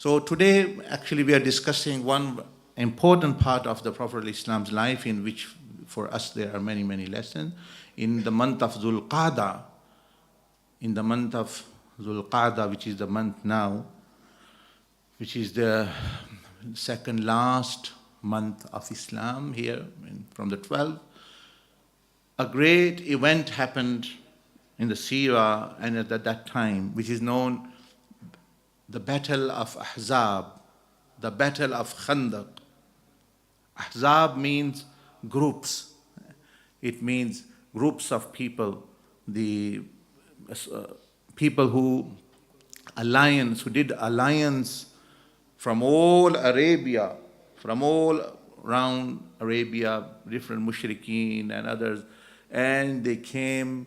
So today, actually, we are discussing one important part of the Prophet Islam's life, in which for us there are many, many lessons. In the month of Dhul Qa'dah, which is the month now, which is the second last month of Islam here from the 12th, a great event happened in the Sirah and at that time, which is known the Battle of Ahzab, the Battle of Khandaq. Ahzab means groups. It means groups of people, the people who did alliance from all Arabia, from all around Arabia, different mushrikeen and others, and they came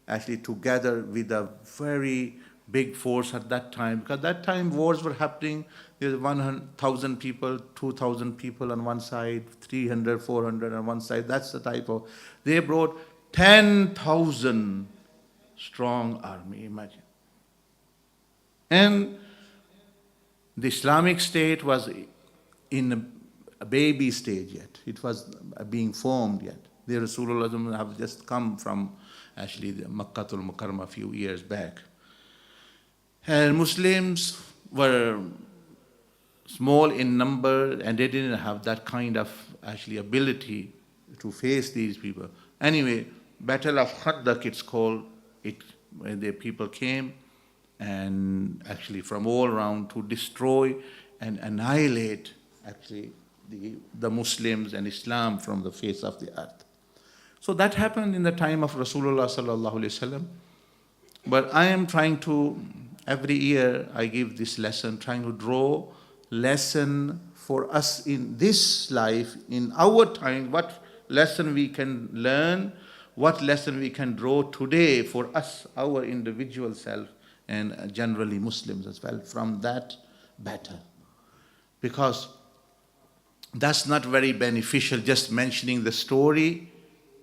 actually together with a very big force at that time, because that time wars were happening. There was 1,000 people, 2,000 people on one side, 300, 400 on one side. That's the type of. They brought 10,000 strong army, imagine. And the Islamic State was in a baby stage yet. It was being formed yet. The Rasulullah have just come from actually the Makkatul Mukarramah a few years back. And Muslims were small in number and they didn't have that kind of actually ability to face these people. Anyway, Battle of Khandaq it's called, when the people came and actually from all around to destroy and annihilate actually the Muslims and Islam from the face of the earth. So that happened in the time of Rasulullah sallallahu alaihi wasallam. But I am trying to, every year I give this lesson, trying to draw lesson for us in this life, in our time, what lesson we can learn, what lesson we can draw today for us, our individual self, and generally Muslims as well, from that battle. Because that's not very beneficial, just mentioning the story,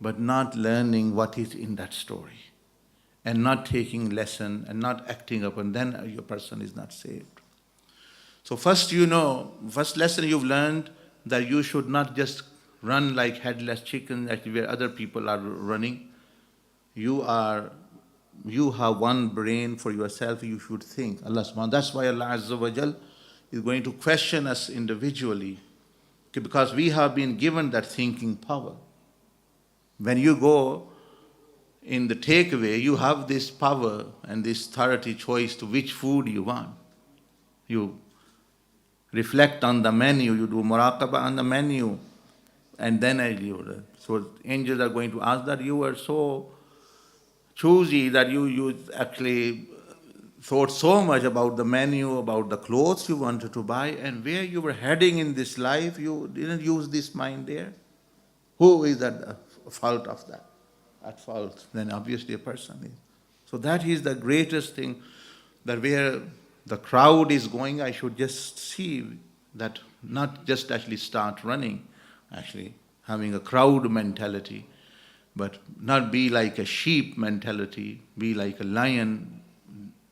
but not learning what is in that story, and not taking lesson and not acting up, and then your person is not saved. So first lesson you've learned that you should not just run like headless chicken where other people are running. You have one brain for yourself, you should think. Allah subhanahu. That's why Allah Azza wa Jal is going to question us individually, because we have been given that thinking power. When you go in the takeaway, you have this power and this authority choice to which food you want. You reflect on the menu, you do muraqabah on the menu, and then so angels are going to ask that you were so choosy that you actually thought so much about the menu, about the clothes you wanted to buy, and where you were heading in this life, you didn't use this mind there. Who is at fault of that? At fault, then obviously a person is. So that is the greatest thing, that where the crowd is going, I should just see that, not just actually start running, actually having a crowd mentality, but not be like a sheep mentality, be like a lion,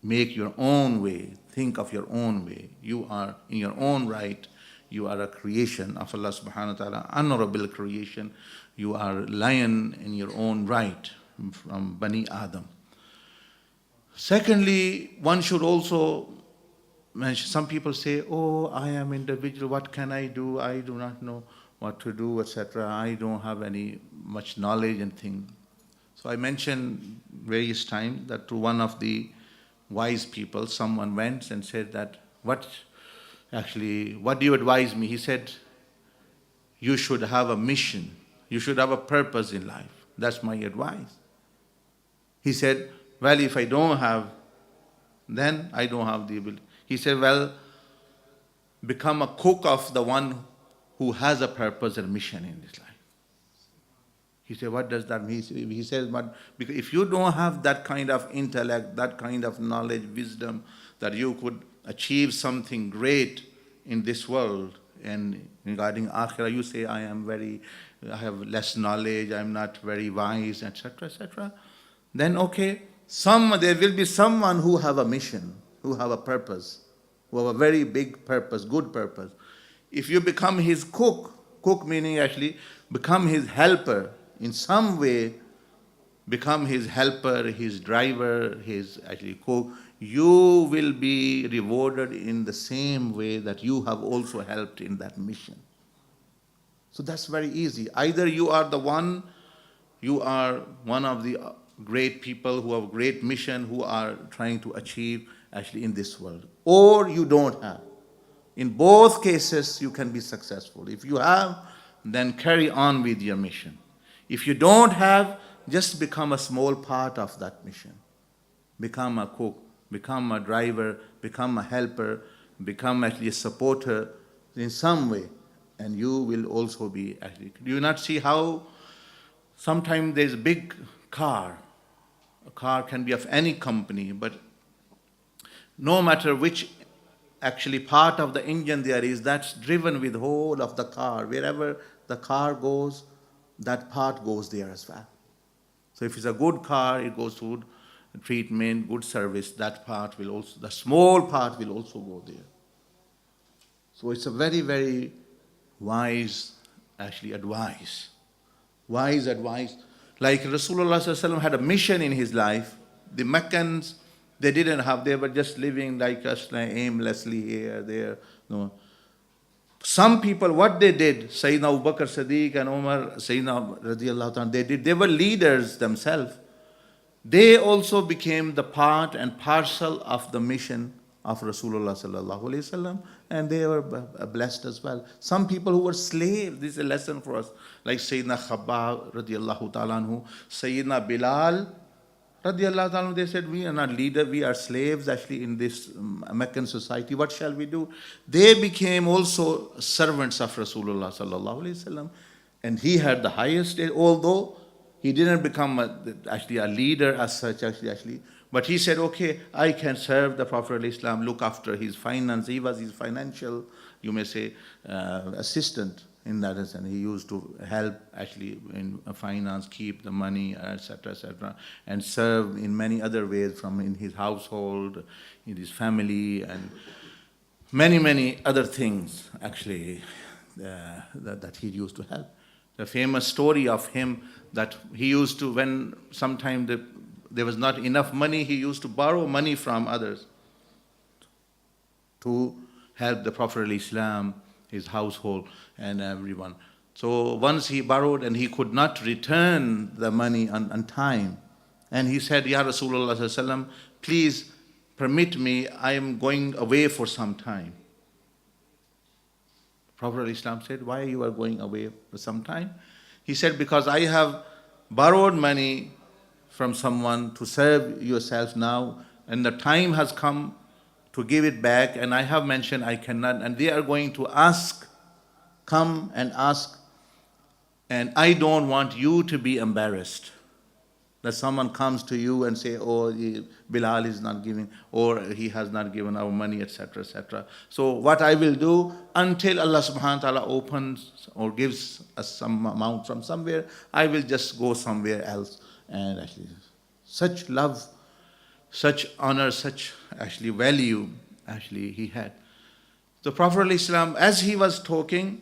make your own way, think of your own way. You are in your own right, you are a creation of Allah subhanahu wa ta'ala, honorable creation. You are a lion in your own right from Bani Adam. Secondly, one should also mention, some people say, oh, I am individual, what can I do? I do not know what to do, etc. I don't have any much knowledge and things. So I mentioned various times that to one of the wise people, someone went and said that, what do you advise me? He said, you should have a mission. You should have a purpose in life. That's my advice. He said, well, if I don't have, then I don't have the ability. He said, well, become a cook of the one who has a purpose and mission in this life. He said, what does that mean? He says, but because if you don't have that kind of intellect, that kind of knowledge, wisdom, that you could achieve something great in this world, and regarding akhirah, you say, I have less knowledge, I'm not very wise, etc., etc. Then okay, there will be someone who have a mission, who have a purpose, who have a very big purpose, good purpose. If you become his cook meaning actually become his helper in some way, become his helper, his driver, his actually cook, you will be rewarded in the same way that you have also helped in that mission. So that's very easy. Either you are one of the great people who have a great mission, who are trying to achieve actually in this world, or you don't have. In both cases, you can be successful. If you have, then carry on with your mission. If you don't have, just become a small part of that mission. Become a cook, become a driver, become a helper, become actually a supporter in some way, and you will also be actually. Do you not see how sometimes there's a big car? A car can be of any company, but no matter which actually part of the engine there is, that's driven with the whole of the car. Wherever the car goes, that part goes there as well. So if it's a good car, it goes through treatment, good service, that part will also, the small part will also go there. So it's a very, very wise actually advice. Wise advice. Like Rasulullah ﷺ had a mission in his life. The Meccans, they didn't have, they were just living like us, like aimlessly here, there. No. Some people, what they did, Sayyidina Abu Bakr Siddiq and Umar, Sayyidina radiallahu ta'ala, they were leaders themselves. They also became the part and parcel of the mission of Rasulullah sallallahu alaihi wasallam, and they were blessed as well. Some people who were slaves, this is a lesson for us, like Sayyidina Khabbab radiallahu ta'ala anhu, Sayyidina Bilal radiallahu ta'ala, they said, we are not leaders, we are slaves actually in this Meccan society, what shall we do? They became also servants of Rasulullah sallallahu alaihi wasallam, and he had the highest, although he didn't become actually a leader as such, actually, but he said, okay, I can serve the Prophet ﷺ, look after his finance. He was his financial, you may say, assistant in that sense. He used to help actually in finance, keep the money, etc., and serve in many other ways from in his household, in his family, and many, many other things actually that he used to help. The famous story of him that he used to, when sometime there was not enough money, he used to borrow money from others to help the Prophet ﷺ, his household, and everyone. So once he borrowed and he could not return the money on time, and he said, Ya Rasulullah ﷺ, please permit me, I am going away for some time. Prophet ﷺ said, why you are going away for some time? He said, because I have borrowed money from someone to serve yourself now, and the time has come to give it back, and I have mentioned I cannot, and they are going to come and ask, and I don't want you to be embarrassed. That someone comes to you and say, oh, Bilal is not giving, or he has not given our money, etc., etc. So what I will do, until Allah subhanahu wa ta'ala opens or gives us some amount from somewhere, I will just go somewhere else. And actually, such love, such honor, such actually value, actually he had. The Prophet ﷺ, as he was talking,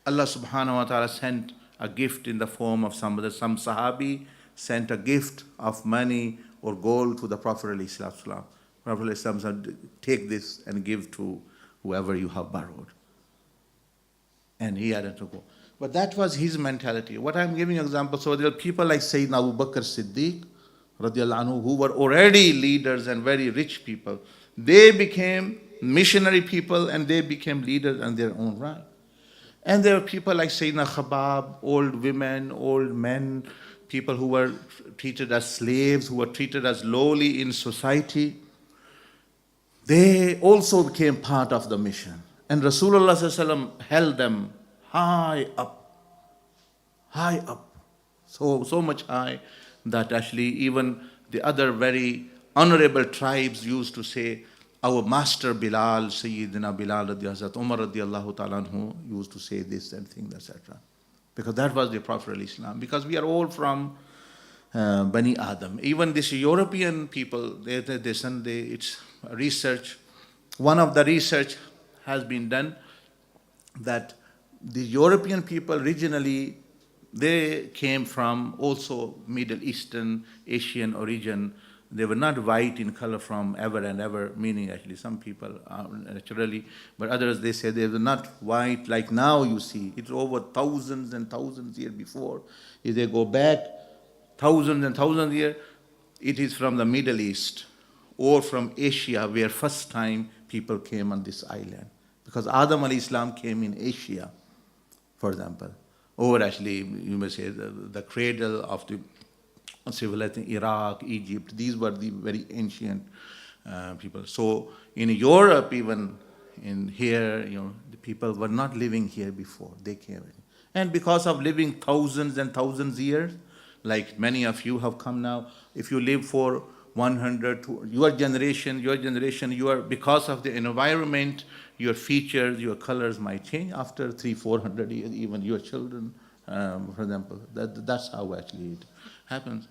Allah subhanahu wa ta'ala sent a gift in the form of some Sahabi sent a gift of money or gold to the Prophet ﷺ. Prophet ﷺ said, take this and give to whoever you have borrowed. And he had to go. But that was his mentality. What I'm giving you example, so there are people like Sayyidina Abu Bakr Siddiq, radiallahu anhu, who were already leaders and very rich people. They became missionary people and they became leaders in their own right. And there are people like Sayyidina Khabbab, old women, old men, people who were treated as slaves, who were treated as lowly in society. They also became part of the mission. And Rasulullah ﷺ held them high up, so much high that actually even the other very honorable tribes used to say, our master Bilal, Sayyidina Bilal radiallahu Umar radiallahu ta'ala anhu used to say this and things, etc. Because that was the Prophet ﷺ. Because we are all from Bani Adam. Even this European people, it's research One of the research has been done that the European people originally, they came from also Middle Eastern, Asian origin. They were not white in color from ever and ever, meaning actually some people are naturally, but others they say they were not white like now you see. It's over thousands and thousands years before. If they go back thousands and thousands years, it is from the Middle East or from Asia where first time people came on this island. Because Adam alayhi Islam came in Asia, for example, or actually you may say the cradle of the civilization, Iraq, Egypt, these were the very ancient people. So in Europe, even in here, the people were not living here before, they came in. And because of living thousands and thousands years, like many of you have come now, if you live for 100, your generation, you are, because of the environment, your features, your colors might change after 300-400 years, even your children, for example. That's how actually it happens.